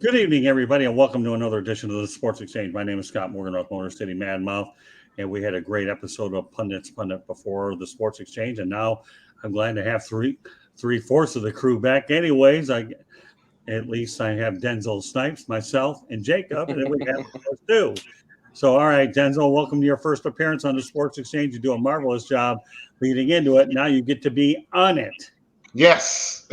Good evening, everybody, and welcome to another edition of the Sports Exchange. My name is Scott Morgan of Motor City Madmouth, and we had a great episode of Pundit before the Sports Exchange, and now I'm glad to have three-fourths of the crew back. Anyways, at least I have Denzel Snipes, myself, and Jacob, and then we have Stu. So, all right, Denzel, welcome to your first appearance on the Sports Exchange. You do a marvelous job leading into it. Now you get to be on it. Yes,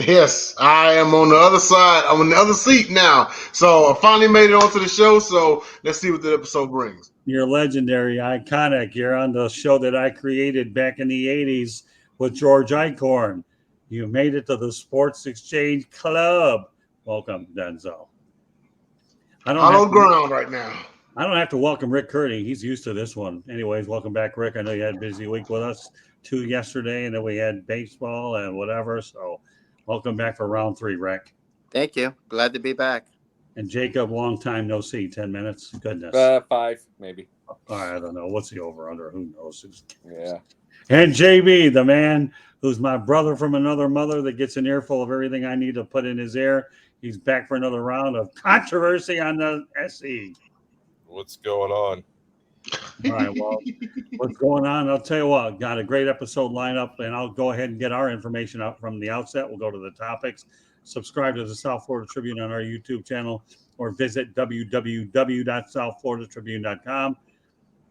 I am on the other side. I'm on the other seat now. So I finally made it onto the show. So let's see what the episode brings. You're legendary, iconic. You're on the show that I created back in the 80s with George Eichhorn. You made it to the Sports Exchange Club. Welcome, Denzel. Hollow ground right now. I don't have to welcome Rick Curdy. He's used to this one. Anyways, welcome back, Rick. I know you had a busy week with us too yesterday, and then we had baseball and whatever. So welcome back for round 3, Rick. Thank you. Glad to be back. And Jacob, long time no see. 10 minutes. Goodness. 5, maybe. I don't know. What's the over under? Who knows? Yeah. And JB, the man who's my brother from another mother that gets an earful of everything I need to put in his ear. He's back for another round of controversy on the SE. What's going on? All right, well, what's going on? I'll tell you what, got a great episode lineup, and I'll go ahead and get our information out from the outset. We'll go to the topics. Subscribe to the South Florida Tribune on our YouTube channel or visit www.southfloridatribune.com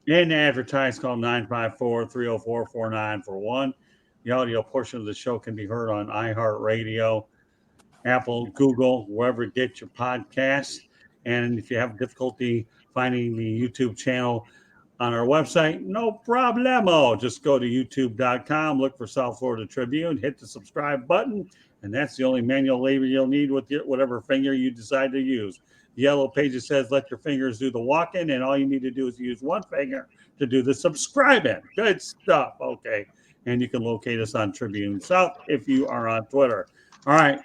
and advertise, call 954-304-4941. The audio portion of the show can be heard on iHeartRadio, Apple, Google, wherever you get your podcasts. And if you have difficulty finding the YouTube channel on our website, no problemo. Just go to youtube.com, look for South Florida Tribune, hit the subscribe button, and that's the only manual labor you'll need with whatever finger you decide to use. The yellow page says let your fingers do the walking, and all you need to do is use one finger to do the subscribing. Good stuff. Okay. And you can locate us on Tribune South if you are on Twitter. All right.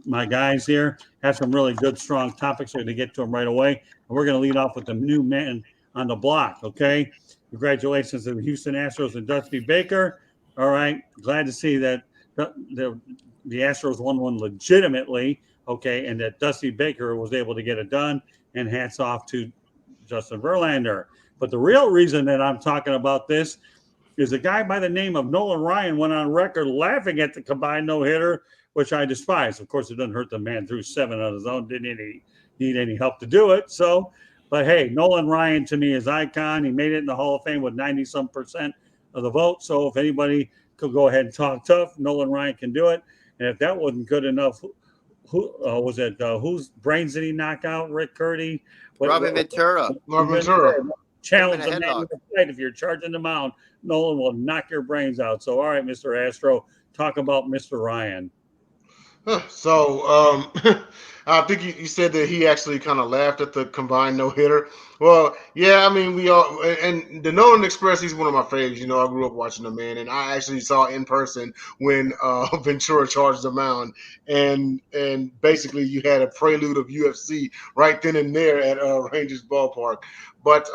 My guys here have some really good, strong topics. We're going to get to them right away. And we're going to lead off with the new man on the block, okay? Congratulations to the Houston Astros and Dusty Baker. All right. Glad to see that the Astros won one legitimately, okay, and that Dusty Baker was able to get it done. And hats off to Justin Verlander. But the real reason that I'm talking about this is a guy by the name of Nolan Ryan went on record laughing at the combined no-hitter, which I despise. Of course, it doesn't hurt the man threw 7 on his own. Didn't need any help to do it. So, but hey, Nolan Ryan to me is icon. He made it in the Hall of Fame with 90-some% of the vote. So if anybody could go ahead and talk tough, Nolan Ryan can do it. And if that wasn't good enough, who was it? Whose brains did he knock out? Rick Curdy? Robin Ventura. Challenge the man to fight. If you're charging the mound, Nolan will knock your brains out. So, all right, Mr. Astro, talk about Mr. Ryan. So I think you said that he actually kind of laughed at the combined no-hitter. Well, yeah, I mean, we all – and the Nolan Express, he's one of my faves. You know, I grew up watching the man, and I actually saw in person when Ventura charged the mound. And basically you had a prelude of UFC right then and there at Rangers Ballpark. But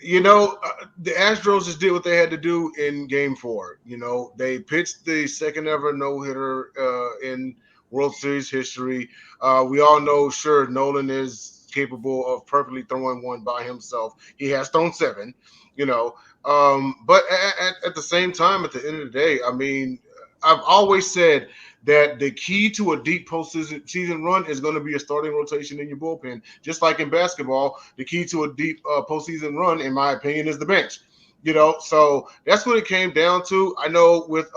you know, the Astros just did what they had to do in Game 4. You know, they pitched the second ever no-hitter in World Series history. We all know, sure, Nolan is capable of perfectly throwing one by himself. He has thrown 7, you know. But at the same time, at the end of the day, I mean, I've always said that the key to a deep postseason run is going to be a starting rotation in your bullpen. Just like in basketball, the key to a deep postseason run, in my opinion, is the bench. You know, so that's what it came down to. I know with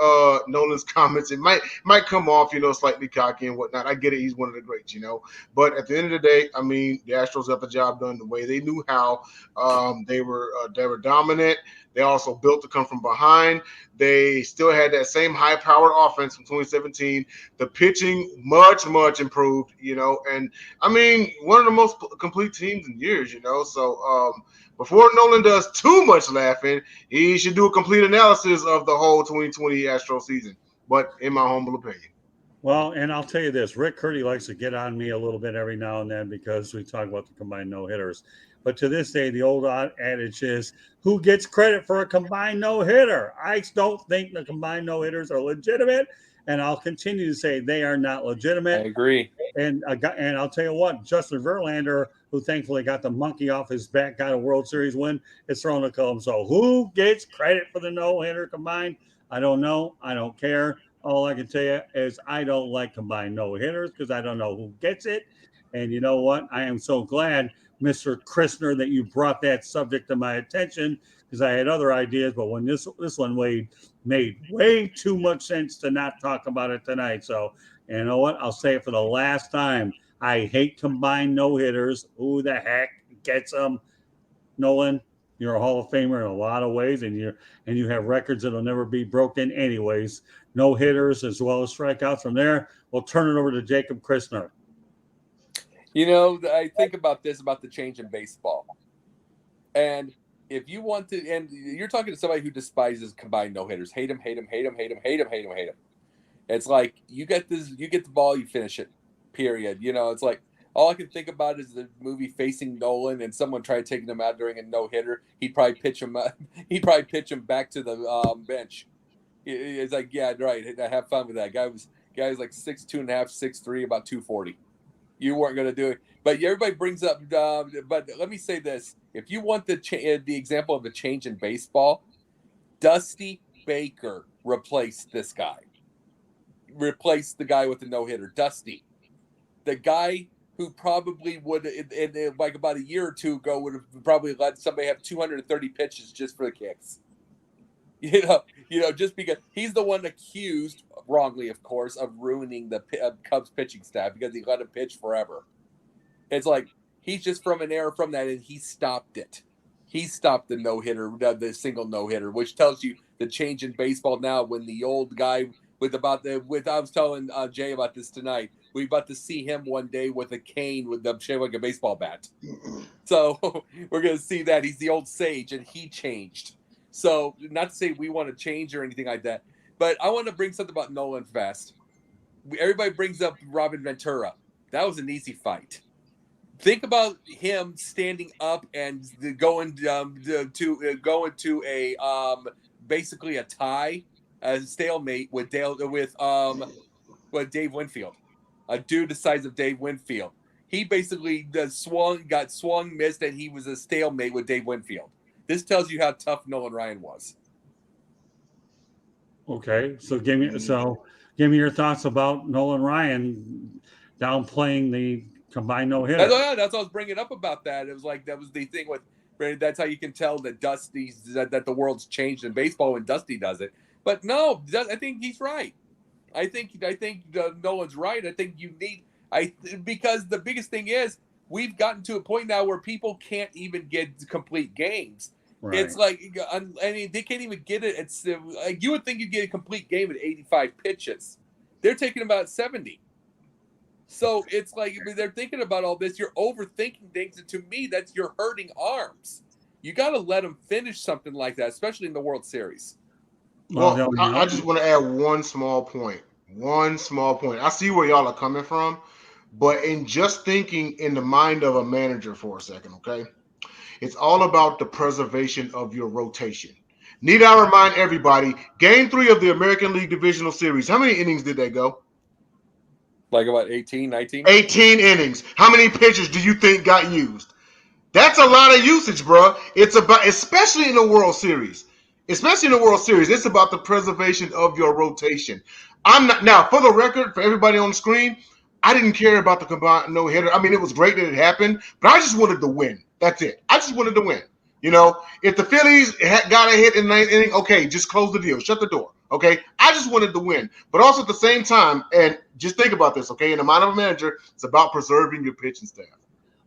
Nolan's comments, it might come off, you know, slightly cocky and whatnot. I get it. He's one of the greats, you know. But at the end of the day, I mean, the Astros got the job done the way they knew how. They were dominant. They also built to come from behind. They still had that same high-powered offense from 2017. The pitching much improved, you know. And, I mean, one of the most complete teams in years, you know. So, before Nolan does too much laughing, he should do a complete analysis of the whole 2020 Astro season. But in my humble opinion. Well, and I'll tell you this, Rick Curdy likes to get on me a little bit every now and then because we talk about the combined no-hitters. But to this day, the old adage is, who gets credit for a combined no-hitter? I don't think the combined no-hitters are legitimate, and I'll continue to say they are not legitimate. I agree. And I'll tell you what, Justin Verlander, who thankfully got the monkey off his back, got a World Series win, is thrown a comb. So who gets credit for the no-hitter combined? I don't know. I don't care. All I can tell you is I don't like combined no-hitters because I don't know who gets it. And you know what? I am so glad, Mr. Christner, that you brought that subject to my attention because I had other ideas. But when this one made way too much sense to not talk about it tonight. So you know what? I'll say it for the last time. I hate combined no-hitters. Who the heck gets them? Nolan, you're a Hall of Famer in a lot of ways, and you have records that'll never be broken anyways. No-hitters as well as strikeouts. From there, we'll turn it over to Jacob Christner. You know, I think about the change in baseball. And if you want to, and you're talking to somebody who despises combined no-hitters, hate them. It's like you get the ball, you finish it, period. You know, it's like all I can think about is the movie Facing Nolan, and someone tried taking him out during a no-hitter. He'd probably pitch him back to the bench. It's like, yeah, right. Have fun with that. Guy was like 6'2.5", 6'3", about 240. You weren't going to do it, but everybody brings up. But let me say this: if you want the example of a change in baseball, Dusty Baker replaced this guy. Replaced the guy with the no-hitter, Dusty, the guy who probably would, in like about a year or two ago, would have probably let somebody have 230 pitches just for the kicks. You know, just because he's the one accused, wrongly, of course, of ruining the Cubs pitching staff because he let him pitch forever. It's like he's just from an era from that, and he stopped it. He stopped the no-hitter, the single no-hitter, which tells you the change in baseball now. When the old guy I was telling Jay about this tonight. We're about to see him one day with a cane with the shaped like a baseball bat. So we're gonna see that he's the old sage, and he changed. So not to say we want to change or anything like that, but I want to bring something about Nolan fast. Everybody brings up Robin Ventura. That was an easy fight. Think about him standing up and going to a basically a tie, a stalemate with Dave Winfield, a dude the size of Dave Winfield. He basically got swung, missed, and he was a stalemate with Dave Winfield. This tells you how tough Nolan Ryan was. Okay, so give me your thoughts about Nolan Ryan downplaying the combined no-hitter. That's what I was bringing up about that. It was like that was the thing with that's how you can tell that that the world's changed in baseball when Dusty does it. But no, I think he's right. I think Nolan's right. I think you need because the biggest thing is we've gotten to a point now where people can't even get complete games. Right. It's like, I mean, they can't even get it. It's like you would think you'd get a complete game at 85 pitches. They're taking about 70. So it's like they're thinking about all this. You're overthinking things, and to me, you're hurting arms. You got to let them finish something like that, especially in the World Series. Well, I just want to add one small point. I see where y'all are coming from, but in just thinking in the mind of a manager for a second, okay? It's all about the preservation of your rotation. Need I remind everybody, Game 3 of the American League Divisional Series, how many innings did they go? Like about 18, 19? 18 innings. How many pitchers do you think got used? That's a lot of usage, bro. It's about, especially in the World Series. It's about the preservation of your rotation. Now, for the record, for everybody on the screen, I didn't care about the combined no-hitter. I mean, it was great that it happened, but I just wanted to win. That's it. I just wanted to win. You know, if the Phillies got a hit in the ninth inning, okay, just close the deal. Shut the door. Okay? I just wanted to win. But also at the same time, and just think about this, okay? In the mind of a manager, it's about preserving your pitching staff.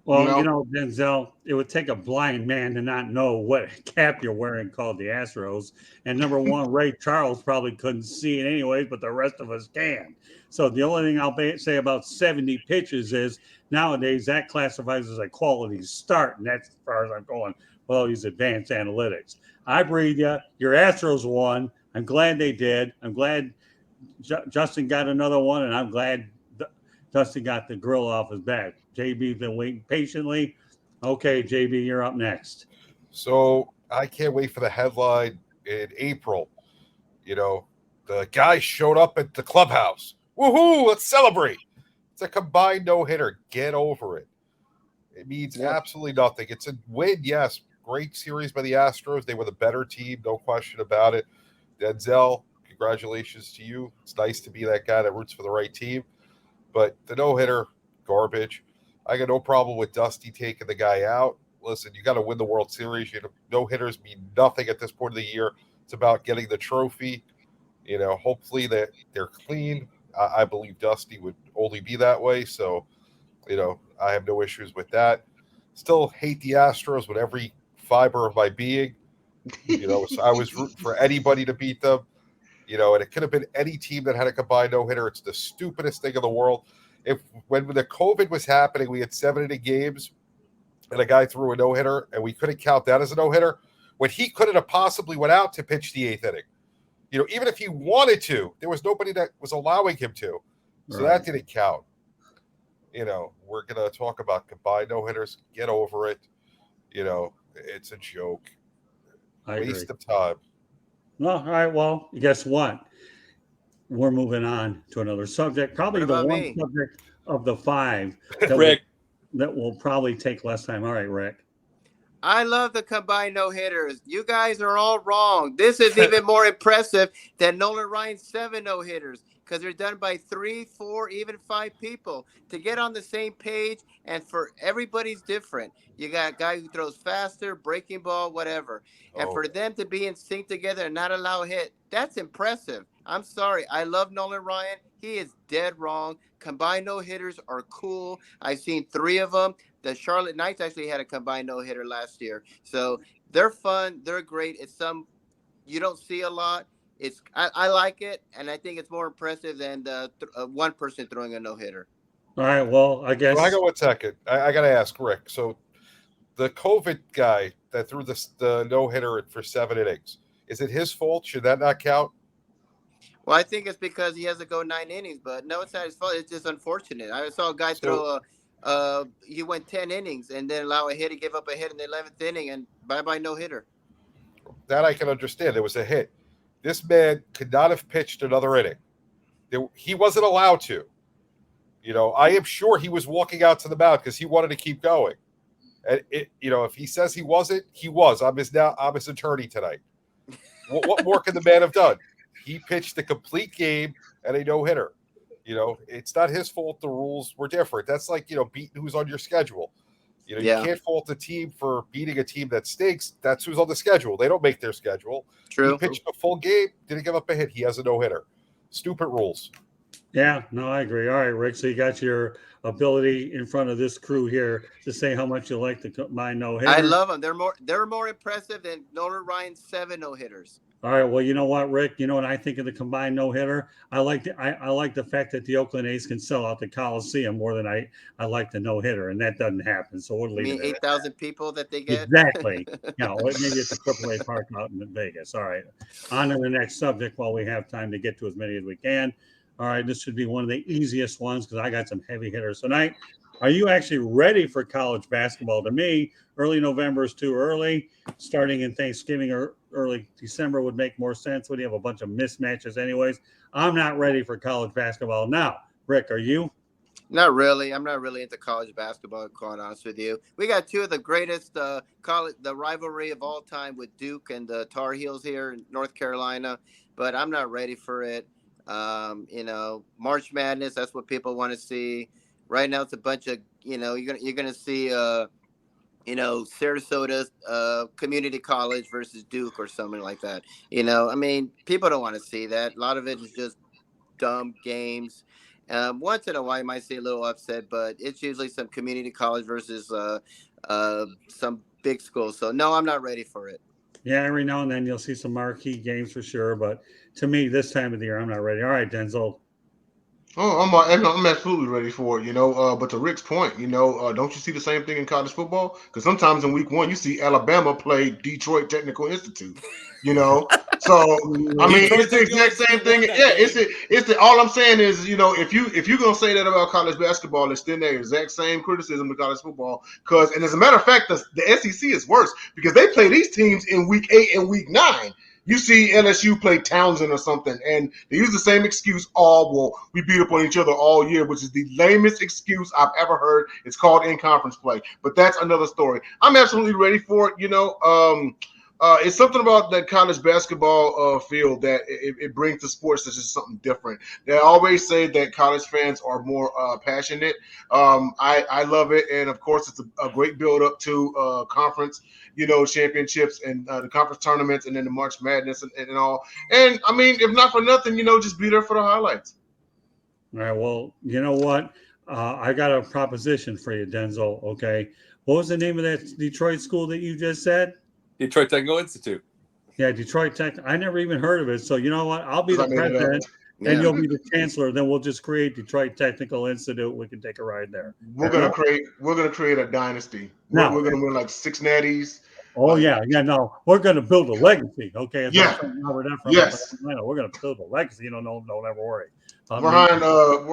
Well, you know, Denzel, it would take a blind man to not know what cap you're wearing called the Astros. And number one, Ray Charles probably couldn't see it anyways, but the rest of us can. So the only thing I'll say about 70 pitches is nowadays that classifies as a quality start. And that's as far as I'm going with all these advanced analytics. I breathe you. Your Astros won. I'm glad they did. I'm glad Justin got another one, and I'm glad Dustin got the grill off his back. JB's been waiting patiently. Okay, JB, you're up next. So I can't wait for the headline in April. You know, the guy showed up at the clubhouse. Woohoo! Let's celebrate. It's a combined no-hitter. Get over it. It means absolutely nothing. It's a win, yes. Great series by the Astros. They were the better team, no question about it. Denzel, congratulations to you. It's nice to be that guy that roots for the right team. But the no-hitter, garbage. I got no problem with Dusty taking the guy out. Listen, you got to win the World Series. No-hitters mean nothing at this point of the year. It's about getting the trophy. Hopefully that they're clean. I believe Dusty would only be that way. So, I have no issues with that. Still hate the Astros with every fiber of my being. So I was rooting for anybody to beat them. And it could have been any team that had a combined no-hitter. It's the stupidest thing in the world. When the COVID was happening, we had 7 inning games, and a guy threw a no-hitter, and we couldn't count that as a no-hitter, when he couldn't have possibly went out to pitch the 8th inning. Even if he wanted to, there was nobody that was allowing him to. So that didn't count. We're going to talk about combined no-hitters. Get over it. It's a joke. Waste of time. Well, all right. Well, guess what? We're moving on to another subject. Probably the one subject of the 5 that will probably take less time. All right, Rick. I love the combined no-hitters. You guys are all wrong. This is even more impressive than Nolan Ryan's 7 no-hitters because they're done by 3, 4, even 5 people to get on the same page. And for everybody's different. You got a guy who throws faster, breaking ball, whatever. And for them to be in sync together and not allow a hit, that's impressive. I'm sorry. I love Nolan Ryan. He is dead wrong. Combined no-hitters are cool. I've seen 3 of them. The Charlotte Knights actually had a combined no-hitter last year. So they're fun. They're great. It's some you don't see a lot. I like it, and I think it's more impressive than the one person throwing a no-hitter. All right, well, I guess. Well, hang on 1 second. I got to ask Rick. So the COVID guy that threw the no-hitter for 7 innings, is it his fault? Should that not count? Well, I think it's because he has to go 9 innings, but no, it's not his fault. It's just unfortunate. I saw a guy throw he went 10 innings and then allow a hit. He gave up a hit in the 11th inning and bye-bye no-hitter. That I can understand. It was a hit. This man could not have pitched another inning. He wasn't allowed to. I am sure he was walking out to the mound because he wanted to keep going. And if he says he wasn't, he was. I'm his attorney tonight. What more can the man have done? He pitched the complete game and a no-hitter. It's not his fault. The rules were different. That's like, beating who's on your schedule. You can't fault the team for beating a team that stinks. That's who's on the schedule. They don't make their schedule. True. He pitched a full game, didn't give up a hit. He has a no-hitter. Stupid rules. Yeah, no, I agree. All right, Rick. So you got your ability in front of this crew here to say how much you like the combined no-hitter. I love them. They're more impressive than Nolan Ryan's 7 no-hitters. All right. Well, you know what, Rick? You know what I think of the combined no-hitter? I like the fact that the Oakland A's can sell out the Coliseum more than I like the no-hitter, and that doesn't happen. So we'll leave it. 8,000 people that they get? Exactly. Maybe it's a AAA park out in Vegas. All right. On to the next subject while we have time to get to as many as we can. All right. This should be one of the easiest ones because I got some heavy hitters tonight. Are you actually ready for college basketball? To me, early November is too early. Starting in Thanksgiving or early December would make more sense when you have a bunch of mismatches anyways. I'm not ready for college basketball now. Rick, are you? Not really. I'm not really into college basketball, quite honest with you. We got 2 of the greatest the rivalry of all time with Duke and the Tar Heels here in North Carolina, but I'm not ready for it. March Madness, that's what people want to see. Right now, it's a bunch of, you're gonna see, Sarasota Community College versus Duke or something like that. People don't want to see that. A lot of it is just dumb games. Once in a while, you might see a little upset, but it's usually some community college versus some big school. So, no, I'm not ready for it. Yeah, every now and then you'll see some marquee games for sure. But to me, this time of the year, I'm not ready. All right, Denzel. Oh, I'm absolutely ready for it, But to Rick's point, don't you see the same thing in college football? Because sometimes in week 1, you see Alabama play Detroit Technical Institute, So it's the exact same thing. Yeah, all I'm saying is, if you're gonna say that about college basketball, extend that exact same criticism to college football. And as a matter of fact, the SEC is worse because they play these teams in week 8 and week 9. You see LSU play Townsend or something, and they use the same excuse. We beat up on each other all year, which is the lamest excuse I've ever heard. It's called in-conference play, but that's another story. I'm absolutely ready for it. It's something about that college basketball field that it brings to sports that's just something different. They always say that college fans are more passionate. I love it, and of course, it's a great build up to conference, championships and the conference tournaments, and then the March Madness and all. And I mean, if not for nothing, just be there for the highlights. All right. Well, you know what? I got a proposition for you, Denzel. Okay. What was the name of that Detroit school that you just said? Detroit Technical Institute. Yeah, Detroit Tech. I never even heard of it. So you know what? I'll be the president, Yeah. and you'll be the chancellor. Then we'll just create Detroit Technical Institute. We can take a ride there. We're gonna create a dynasty. We're gonna win like 6 natties. Oh yeah. No, we're gonna build a legacy. Okay. Yes. We're gonna build a legacy. Don't ever worry. We're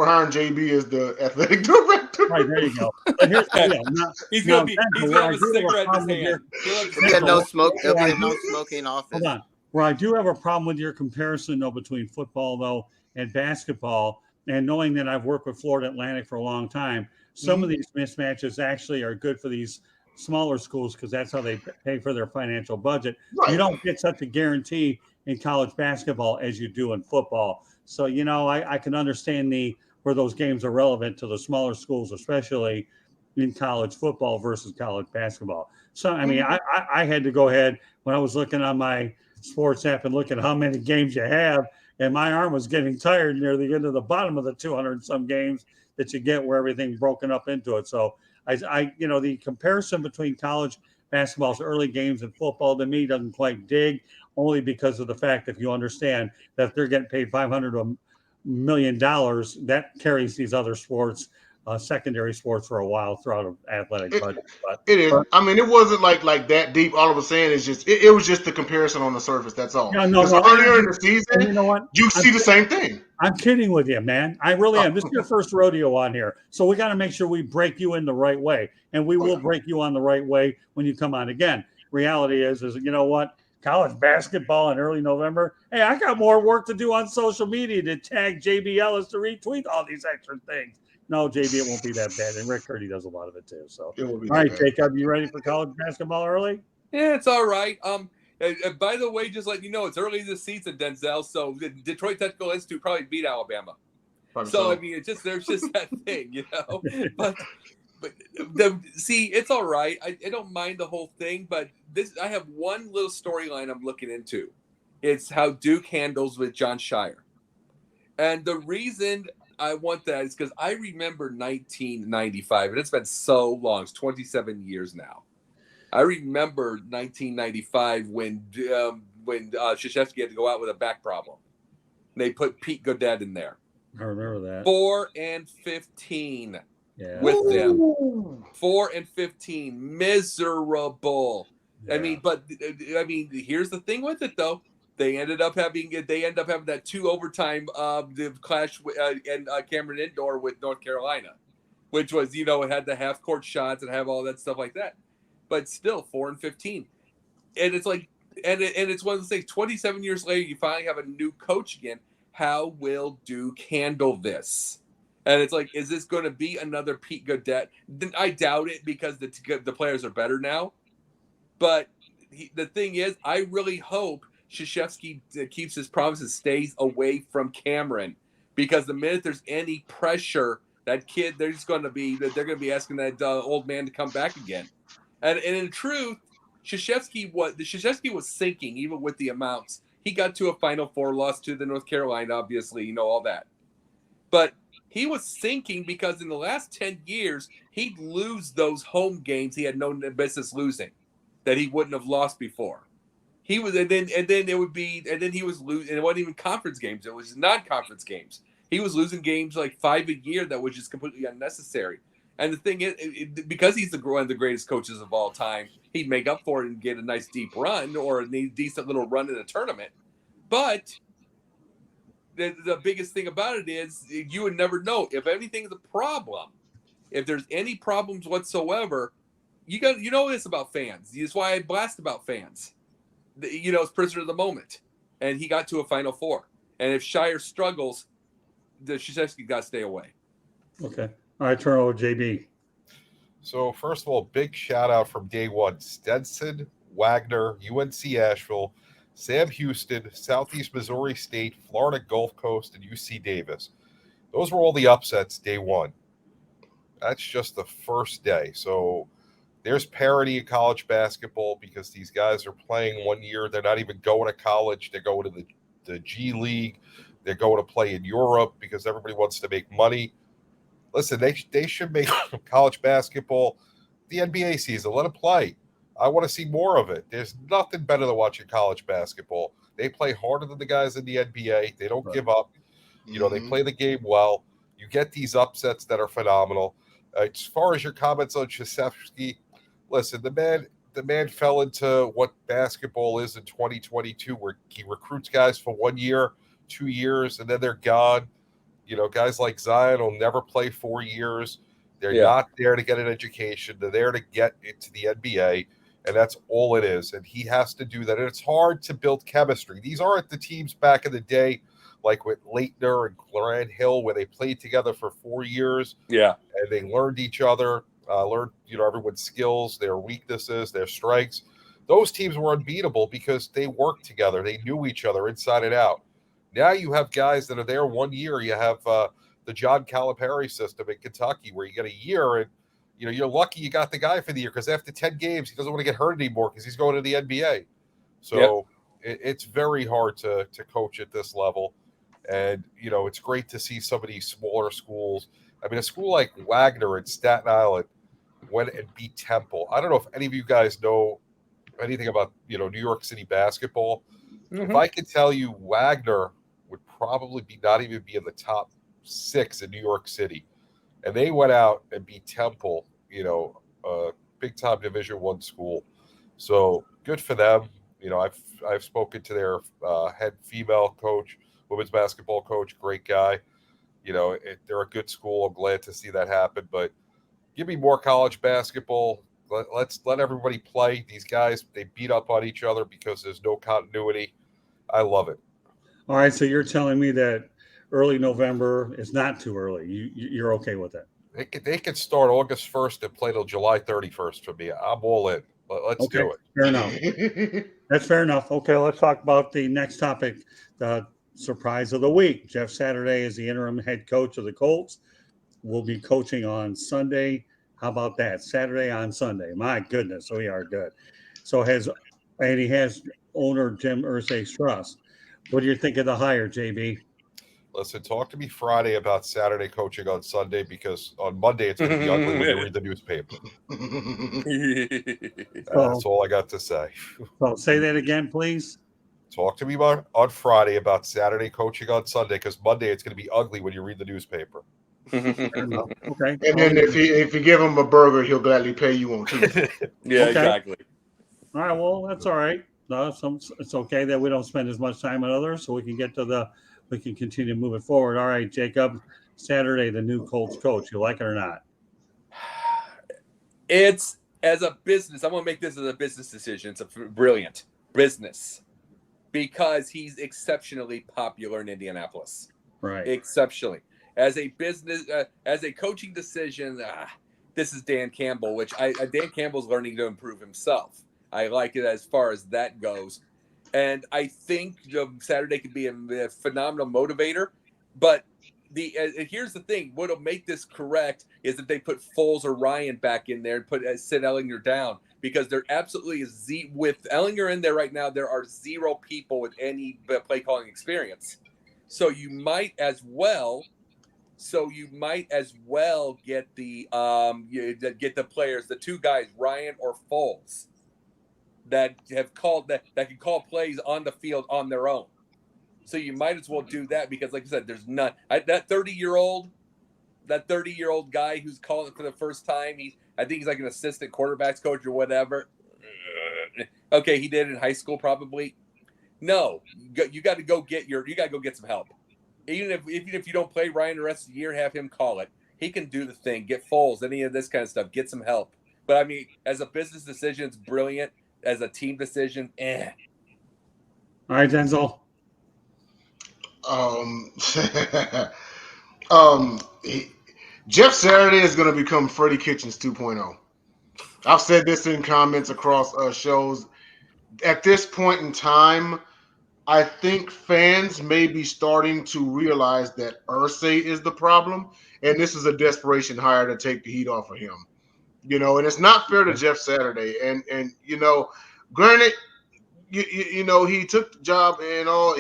hiring JB as the athletic director. Right, there you go. But here's the deal. He's gonna have a cigarette in his hand. There'll be no smoking office. Hold on. Where I do have a problem with your comparison though between football though and basketball, and knowing that I've worked with Florida Atlantic for a long time, some of these mismatches actually are good for these smaller schools because that's how they pay for their financial budget. Right. You don't get such a guarantee in college basketball as you do in football. So, I can understand where those games are relevant to the smaller schools, especially in college football versus college basketball. So, I mean, I had to go ahead when I was looking on my sports app and looking at how many games you have, and my arm was getting tired near the end of the bottom of the 200 and some games that you get where everything's broken up into it. So, the comparison between college basketball's early games and football to me doesn't quite dig, only because of the fact if you understand that if they're getting paid $500 to $1 million, that carries these other sports, secondary sports for a while throughout an athletic budget. But it is. I mean, it wasn't like that deep. All of a sudden, it's just it was just the comparison on the surface. That's all. Yeah, no, earlier in the season, you know what? You see the same thing. I'm kidding with you, man. I really am. This is your first rodeo on here, so we got to make sure we break you in the right way, and we will break you on the right way when you come on again. Reality is you know what? College basketball in early November. Hey, I got more work to do on social media to tag JB Ellis to retweet all these extra things. No, JB, it won't be that bad. And Rick Curdy does a lot of it too. So, all right, Jacob, you ready for college basketball early? Yeah, it's all right. By the way, just letting you know, it's early this season, Denzel. So the Detroit Technical Institute probably beat Alabama. So I mean, there's just that thing, But see, it's all right. I don't mind the whole thing, but I have one little storyline I'm looking into. It's how Duke handles with John Shire, and the reason I want that is because I remember 1995, and it's been so long. It's 27 years now. I remember 1995 when Krzyzewski had to go out with a back problem. They put Pete Godet in there. I remember that. 4 and 15 with them. 4 and 15, miserable. Yeah. I mean, here's the thing with it though. They end up having that 2 overtime clash and Cameron Indoor with North Carolina, which was it had the half court shots and have all that stuff like that. But still 4 and 15, and it's like, and it's one of those things. 27 years later, you finally have a new coach again. How will Duke handle this? And it's like, is this going to be another Pete Godet? I doubt it because the players are better now. But the thing is, I really hope Krzyzewski keeps his promises, stays away from Cameron, because the minute there's any pressure, that kid, they're going to be asking that old man to come back again. And in truth, Krzyzewski was sinking even with the amounts. He got to a Final Four, lost to the North Carolina, obviously, all that. But he was sinking because in the last 10 years, he'd lose those home games he had no business losing, that he wouldn't have lost before. He was, and then he was losing, and it wasn't even conference games; it was non-conference games. He was losing games like 5 a year that was just completely unnecessary. And the thing is, because he's one of the greatest coaches of all time, he'd make up for it and get a nice deep run or a decent little run in a tournament. But the biggest thing about it is you would never know if anything's a problem. If there's any problems whatsoever, you know this about fans. That's why I blast about fans. It's prisoner of the moment. and he got to a Final Four. And if Shire struggles, the Krzyzewski got to stay away. Okay. All right, turn over to JB. So, first of all, big shout out from day one. Stenson, Wagner, UNC Asheville, Sam Houston, Southeast Missouri State, Florida Gulf Coast, and UC Davis. Those were all the upsets day one. That's just the first day. So there's parity in college basketball because these guys are playing 1 year. They're not even going to college. They're going to the G League. They're going to play in Europe because everybody wants to make money. Listen, they should make college basketball the NBA season. Let them play. I want to see more of it. There's nothing better than watching college basketball. They play harder than the guys in the NBA. They don't give up. You know, they play the game well. You get these upsets that are phenomenal. As far as your comments on Krzyzewski, listen, the man fell into what basketball is in 2022, where he recruits guys for 1 year, 2 years, and then they're gone. You know, guys like Zion will never play 4 years. They're not there to get an education. They're there to get into the NBA, and that's all it is. And he has to do that. And it's hard to build chemistry. These aren't the teams back in the day, like with Leitner and Grant Hill, where they played together for 4 years. Yeah. And they learned each other, learned, everyone's skills, their weaknesses, their strengths. Those teams were unbeatable because they worked together. They knew each other inside and out. Now you have guys that are there 1 year. You have the John Calipari system in Kentucky where you get a year and, you're lucky you got the guy for the year because after 10 games, he doesn't want to get hurt anymore because he's going to the NBA. So it's very hard to coach at this level. And, it's great to see some of these smaller schools. I mean, a school like Wagner in Staten Island went and beat Temple. I don't know if any of you guys know anything about, New York City basketball. Mm-hmm. If I could tell you Wagner would probably not even be in the top 6 in New York City. And they went out and beat Temple, a big-time Division I school. So good for them. I've spoken to their head female coach, women's basketball coach, great guy. They're a good school. I'm glad to see that happen. But give me more college basketball. Let's let everybody play. These guys, they beat up on each other because there's no continuity. I love it. All right, so you're telling me that early November is not too early. You're okay with that? They could start August 1st and play till July 31st for me. I'm all in. Let's do it. Fair enough. That's fair enough. Okay, let's talk about the next topic, the surprise of the week. Jeff Saturday is the interim head coach of the Colts. Will be coaching on Sunday. How about that? Saturday on Sunday. My goodness, we are good. So he has owner Jimirsay's trust. What do you think of the hire, JB? Listen, talk to me Friday about Saturday coaching on Sunday because on Monday it's going to be ugly when you read the newspaper. That's all I got to say. So say that again, please. Talk to me on Friday about Saturday coaching on Sunday because Monday it's going to be ugly when you read the newspaper. Okay. And then if you give him a burger, he'll gladly pay you on Tuesday. Yeah, exactly. All right. Well, that's all right. No, it's okay that we don't spend as much time on others, so we can we can continue moving forward. All right, Jacob. Saturday, the new Colts coach. You like it or not? It's as a business. I'm going to make this as a business decision. It's a brilliant business because he's exceptionally popular in Indianapolis. Right. Exceptionally. As a business, as a coaching decision, this is Dan Campbell, which Dan Campbell's learning to improve himself. I like it as far as that goes. And I think Saturday could be a phenomenal motivator. But here's the thing. What will make this correct is if they put Foles or Ryan back in there and put Sid Ellinger down. Because there absolutely is with Ellinger in there right now, there are 0 people with any play calling experience. So you might as well get the players, the 2 guys, Ryan or Foles, that can call plays on the field on their own. So you might as well do that because, like I said, there's none. That 30-year-old guy who's calling it for the first time. I think he's like an assistant quarterbacks coach or whatever. Okay, he did it in high school probably. No, you got to go get some help. Even if you don't play Ryan the rest of the year, have him call it. He can do the thing. Get Foles, any of this kind of stuff. Get some help. But I mean, as a business decision, it's brilliant. As a team decision, All right, Denzel. Um, um, Jeff Saturday is going to become Freddie Kitchens 2.0. I've said this in comments across shows. At this point in time, I think fans may be starting to realize that Irsay is the problem, and this is a desperation hire to take the heat off of him. And it's not fair to Jeff Saturday. And granted, he took the job and all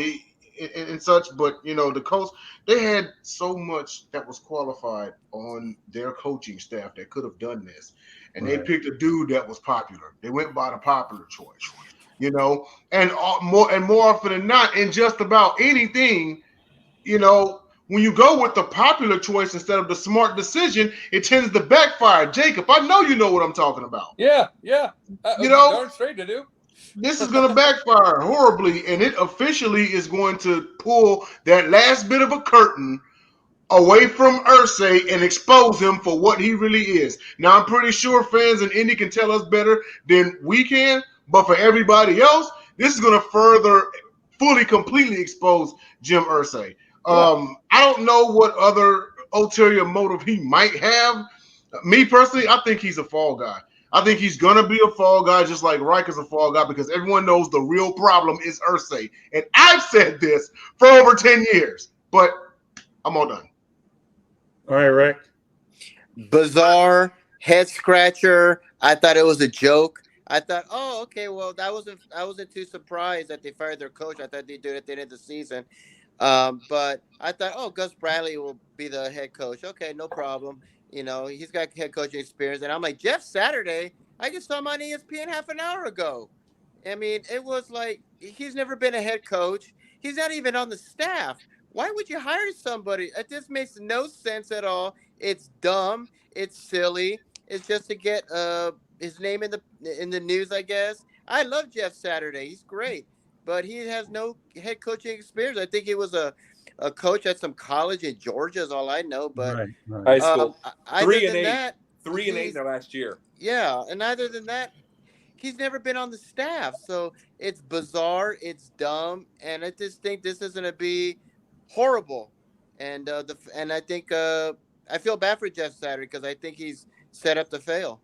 and such, but the coach, they had so much that was qualified on their coaching staff that could have done this, and they picked a dude that was popular. They went by the popular choice, and more often than not, in just about anything, when you go with the popular choice instead of the smart decision, it tends to backfire. Jacob, I know you know what I'm talking about. Yeah. Darn straight to do. This is going to backfire horribly, and it officially is going to pull that last bit of a curtain away from Irsay and expose him for what he really is. Now, I'm pretty sure fans in Indy can tell us better than we can, but for everybody else, this is going to further fully, completely expose Jim Irsay. I don't know what other ulterior motive he might have. Me personally, I think he's a fall guy. I think he's going to be a fall guy just like Riker's a fall guy because everyone knows the real problem is Irsay. And I've said this for over 10 years, but I'm all done. All right, Rick. Bizarre, head scratcher. I thought it was a joke. I thought, oh, okay, well, I wasn't too surprised that they fired their coach. I thought they'd do it at the end of the season. But I thought, oh, Gus Bradley will be the head coach. Okay, no problem. He's got head coaching experience. And I'm like, Jeff Saturday, I just saw him on ESPN half an hour ago. I mean, it was like, he's never been a head coach. He's not even on the staff. Why would you hire somebody? It just makes no sense at all. It's dumb. It's silly. It's just to get his name in the news, I guess. I love Jeff Saturday. He's great. But he has no head coaching experience. I think he was a coach at some college in Georgia is all I know. But high school. Other than that, 3-8 their last year. Yeah, and other than that, he's never been on the staff. So it's bizarre, it's dumb, and I just think this is going to be horrible. And I think I feel bad for Jeff Saturday because I think he's set up to fail.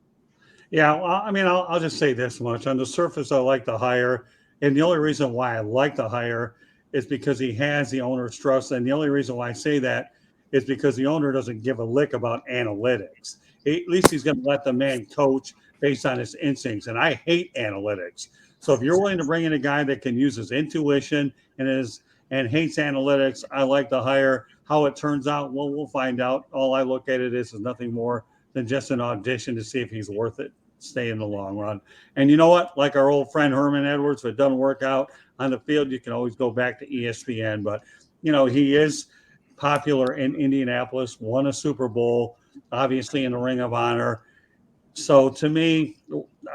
Yeah, well, I mean, I'll just say this much. On the surface, I like the hire. And the only reason why I like the hire is because he has the owner's trust. And the only reason why I say that is because the owner doesn't give a lick about analytics. At least he's going to let the man coach based on his instincts. And I hate analytics. So if you're willing to bring in a guy that can use his intuition and hates analytics, I like the hire. How it turns out, well, we'll find out. All I look at it is nothing more than just an audition to see if he's worth it. Stay in the long run. And you know what? Like our old friend Herman Edwards, if it doesn't work out on the field, you can always go back to ESPN. But, he is popular in Indianapolis, won a Super Bowl, obviously in the Ring of Honor. So to me,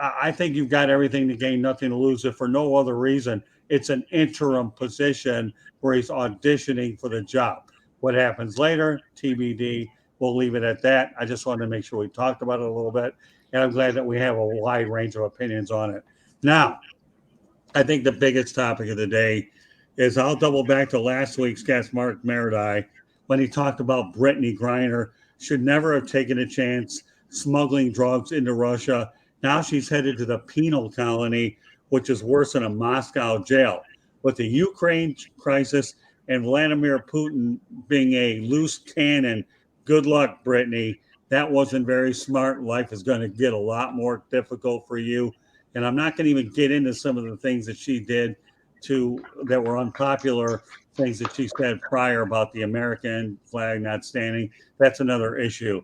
I think you've got everything to gain, nothing to lose. If for no other reason, it's an interim position where he's auditioning for the job. What happens later, TBD. We'll leave it at that. I just wanted to make sure we talked about it a little bit. And I'm glad that we have a wide range of opinions on it. Now, I think the biggest topic of the day is I'll double back to last week's guest, Mark Maradai, when he talked about Brittney Griner should never have taken a chance smuggling drugs into Russia. Now she's headed to the penal colony, which is worse than a Moscow jail. With the Ukraine crisis and Vladimir Putin being a loose cannon, good luck, Brittney. That wasn't very smart. Life is going to get a lot more difficult for you. And I'm not going to even get into some of the things that she did that were unpopular, things that she said prior about the American flag not standing. That's another issue.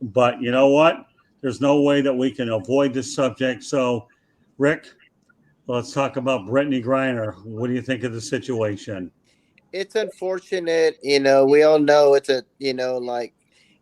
But you know what? There's no way that we can avoid this subject. So, Rick, let's talk about Brittney Griner. What do you think of the situation? It's unfortunate. We all know it's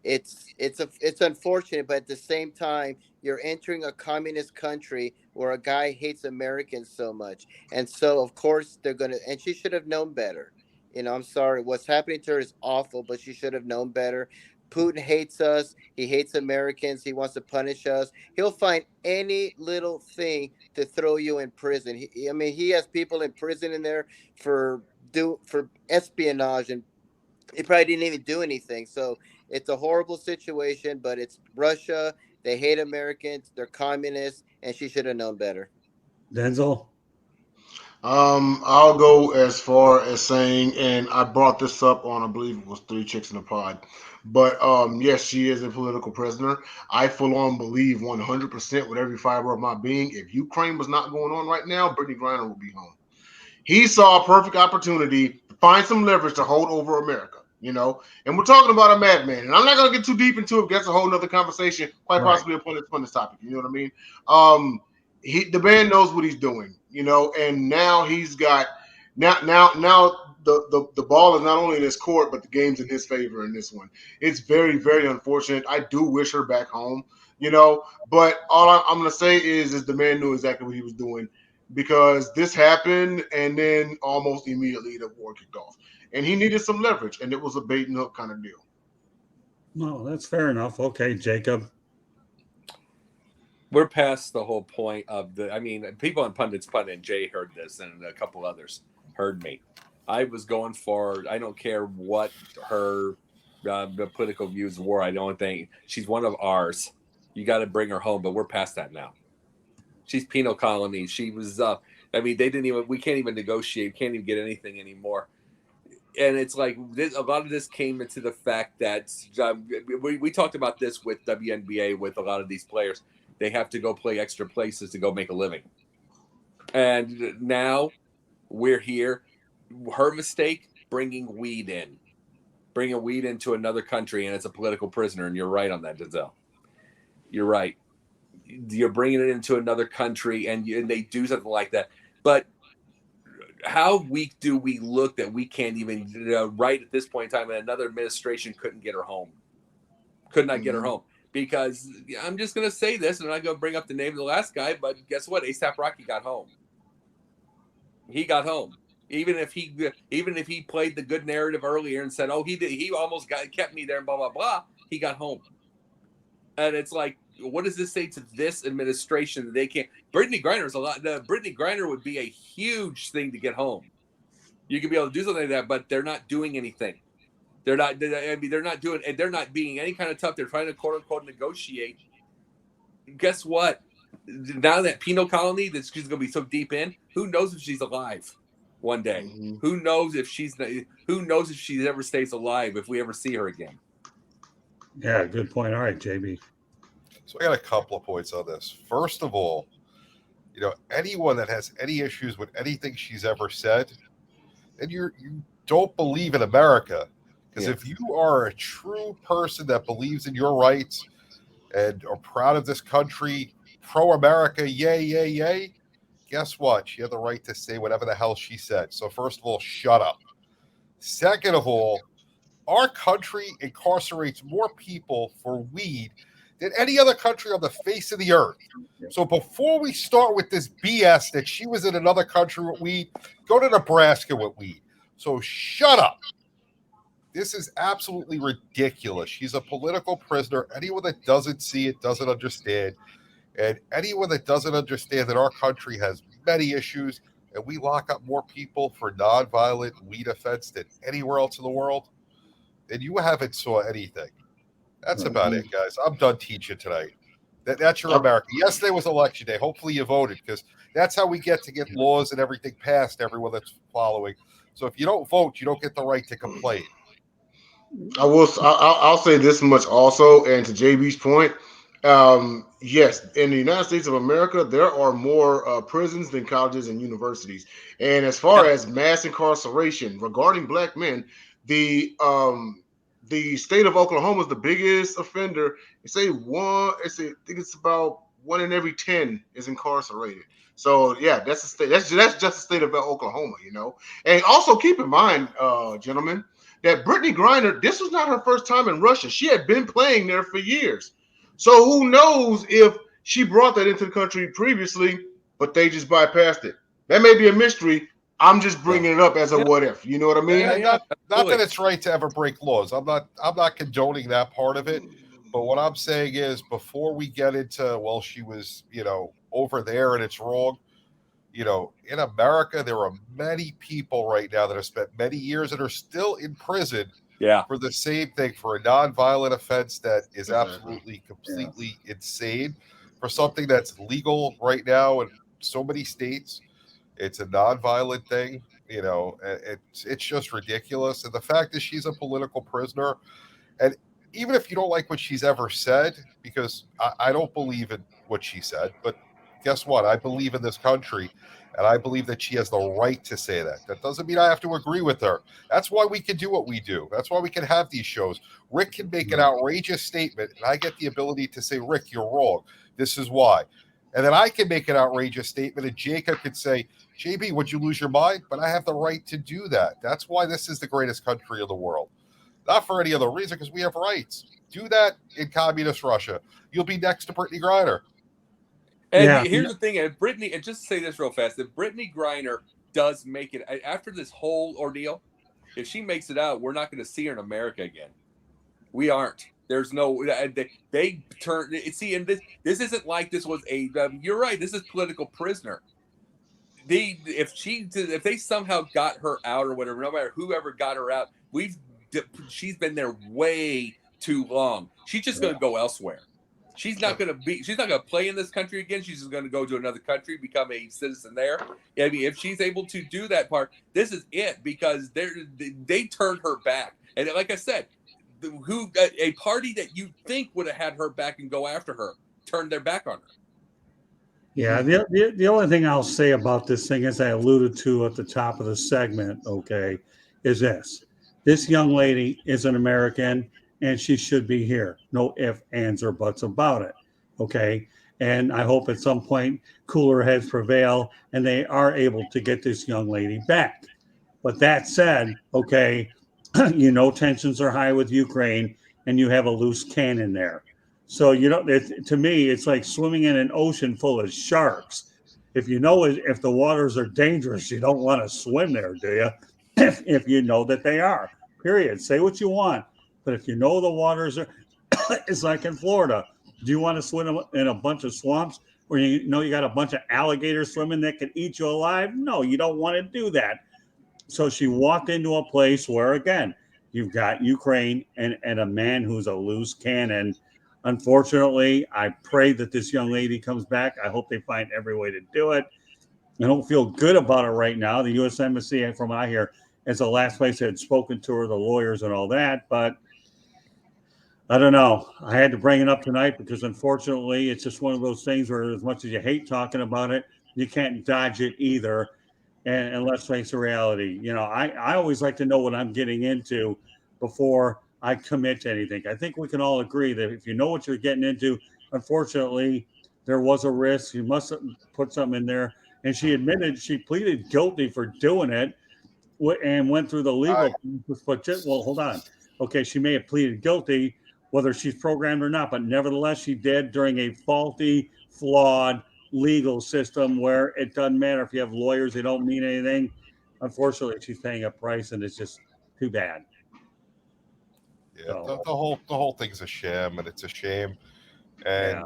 it's unfortunate, but at the same time, you're entering a communist country where a guy hates Americans so much. And so, of course, and she should have known better. I'm sorry. What's happening to her is awful, but she should have known better. Putin hates us. He hates Americans. He wants to punish us. He'll find any little thing to throw you in prison. He has people in prison in there for for espionage, and he probably didn't even do anything. So it's a horrible situation, but it's Russia. They hate Americans. They're communists, and she should have known better. Denzel? I'll go as far as saying, and I brought this up on, I believe it was Three Chicks in a Pod, but yes, she is a political prisoner. I full on believe 100% with every fiber of my being, if Ukraine was not going on right now, Brittney Griner would be home. He saw a perfect opportunity to find some leverage to hold over America, you know. And we're talking about a madman, and I'm not going to get too deep into it. That's a whole nother conversation, quite possibly upon this topic. You know what I mean? The man knows what he's doing, you know, and now he's got now the ball is not only in his court, but the game's in his favor in this one. It's very, very unfortunate. I do wish her back home, you know, but all I'm going to say is the man knew exactly what he was doing, because this happened and then almost immediately the war kicked off. And he needed some leverage, and it was a bait and hook kind of deal. No, that's fair enough. Okay, Jacob. We're past the whole point of people on Pundits Pundit, and Jay heard this, and a couple others heard me. I was going for, I don't care what her political views were. I don't think she's one of ours. You got to bring her home, but we're past that now. She's penal colony. She was, we can't even negotiate. Can't even get anything anymore. And it's like a lot of this came into the fact that we talked about this with WNBA, with a lot of these players. They have to go play extra places to go make a living. And now we're here. Her mistake, bringing weed into another country, and it's a political prisoner. And you're right on that, Denzel. You're right. You're bringing it into another country, and they do something like that. But how weak do we look that we can't even, right at this point in time, and another administration couldn't get her home? Could not get her home. Because I'm just going to say this, and I'm not going to bring up the name of the last guy, but guess what? A$AP Rocky got home. He got home. Even if he played the good narrative earlier and said, "Oh, he almost kept me there," and blah blah blah, he got home. And it's like, what does this say to this administration that they can't? Brittney Griner is a lot. Brittney Griner would be a huge thing to get home. You could be able to do something like that, but they're not doing anything. They're not being any kind of tough. They're trying to quote unquote negotiate. Guess what? Now that penal colony that she's going to be so deep in, who knows if she's alive one day? Mm-hmm. Who knows if she ever stays alive, if we ever see her again? Yeah, good point. All right, JB. So I got a couple of points on this. First of all, anyone that has any issues with anything she's ever said, and you don't believe in America. Because if you are a true person that believes in your rights and are proud of this country, pro-America, yay, yay, yay, guess what? She had the right to say whatever the hell she said. So first of all, shut up. Second of all, our country incarcerates more people for weed than any other country on the face of the earth. So before we start with this BS that she was in another country with weed, go to Nebraska with weed. So shut up. This is absolutely ridiculous. She's a political prisoner. Anyone that doesn't see it doesn't understand. And anyone that doesn't understand that our country has many issues and we lock up more people for nonviolent weed offense than anywhere else in the world, then you haven't saw anything. That's about it, guys. I'm done teaching tonight. That's your America. Yesterday was election day. Hopefully you voted, because that's how we get laws and everything passed, everyone that's following. So if you don't vote, you don't get the right to complain. I'll say this much also, and to JB's point, yes, in the United States of America, there are more prisons than colleges and universities. And as far as mass incarceration regarding black men, the state of Oklahoma is the biggest offender. I think it's about 1 in every 10 is incarcerated. So yeah, that's the state. That's just the state of Oklahoma, And also keep in mind, gentlemen, that Brittney Griner, this was not her first time in Russia. She had been playing there for years. So who knows if she brought that into the country previously, but they just bypassed it. That may be a mystery. I'm just bringing it up as a what if. You know what I mean? Not that it's right to ever break laws. I'm not condoning that part of it. But what I'm saying is, before we get into, well, she was, over there and it's wrong, in America, there are many people right now that have spent many years and are still in prison for the same thing, for a nonviolent offense that is absolutely, completely insane, for something that's legal right now in so many states. It's a nonviolent thing. It's just ridiculous. And the fact is she's a political prisoner. And even if you don't like what she's ever said, because I don't believe in what she said, but guess what? I believe in this country, and I believe that she has the right to say that. That doesn't mean I have to agree with her. That's why we can do what we do. That's why we can have these shows. Rick can make an outrageous statement, and I get the ability to say, Rick, you're wrong. This is why. And then I can make an outrageous statement, and Jacob could say, JB, would you lose your mind? But I have the right to do that. That's why this is the greatest country in the world. Not for any other reason, because we have rights. Do that in communist Russia. You'll be next to Brittney Griner. And here's the thing, and Brittney, and just to say this real fast, if Brittney Griner does make it after this whole ordeal, if she makes it out, we're not going to see her in America again. We aren't. There's no. They turn. See, and this isn't like this was a. You're right. This is political prisoner. If they somehow got her out or whatever, no matter whoever got her out, she's been there way too long. She's just going to go elsewhere. She's not going to play in this country again. She's just going to go to another country, become a citizen there. I mean, if she's able to do that part, this is it, because they turned her back. And like I said, a party that you think would have had her back and go after her turned their back on her. Yeah, the only thing I'll say about this thing, as I alluded to at the top of the segment, okay, is this young lady is an American, and she should be here. No ifs, ands, or buts about it, okay? And I hope at some point cooler heads prevail and they are able to get this young lady back. But that said, okay, tensions are high with Ukraine, and you have a loose cannon there. So, to me, it's like swimming in an ocean full of sharks. If the waters are dangerous, you don't want to swim there, do you? If you know that they are, period. Say what you want. But if you know the waters are, it's like in Florida. Do you want to swim in a bunch of swamps where you got a bunch of alligators swimming that can eat you alive? No, you don't want to do that. So she walked into a place where, again, you've got Ukraine and a man who's a loose cannon. Unfortunately, I pray that this young lady comes back. I hope they find every way to do it. I don't feel good about it right now. The U.S. Embassy, from what I hear, is the last place that had spoken to her, the lawyers and all that. But I don't know. I had to bring it up tonight because, unfortunately, it's just one of those things where, as much as you hate talking about it, you can't dodge it either. And let's face the reality. I always like to know what I'm getting into before I commit to anything. I think we can all agree that if you know what you're getting into, unfortunately, there was a risk. You must put something in there. And she pleaded guilty for doing it and went through the legal process. Well, hold on. Okay, she may have pleaded guilty, whether she's programmed or not, but nevertheless, she did during a faulty, flawed legal system where it doesn't matter if you have lawyers, they don't mean anything. Unfortunately, she's paying a price, and it's just too bad. Yeah, the whole thing's a sham, and it's a shame. And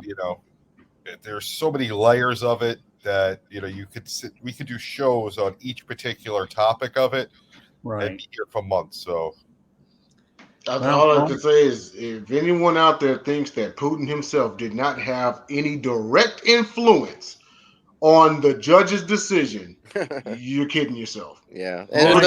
there's so many layers of it that we could do shows on each particular topic of it, right, and be here for months. So all I can say is, if anyone out there thinks that Putin himself did not have any direct influence on the judge's decision, you're kidding yourself. Yeah, and we're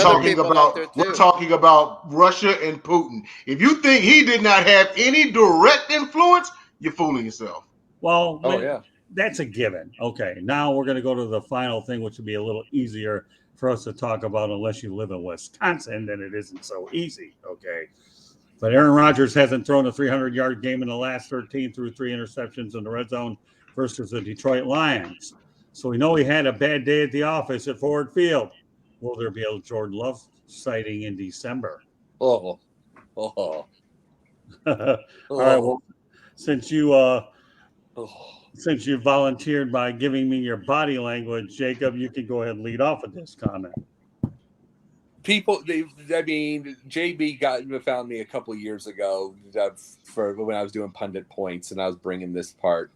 talking about Russia and Putin. If you think he did not have any direct influence, you're fooling yourself. Well, that's a given. Okay, now we're going to go to the final thing, which would be a little easier for us to talk about, unless you live in Wisconsin, then it isn't so easy. Okay, but Aaron Rodgers hasn't thrown a 300-yard game in the last 13 through 3 interceptions in the red zone versus the Detroit Lions. So we know he had a bad day at the office at Ford Field. Will there be a Jordan Love sighting in December? All right. Well, since you volunteered by giving me your body language, Jacob, you can go ahead and lead off with this comment. JB found me a couple of years ago for when I was doing pundit points, and I was bringing this part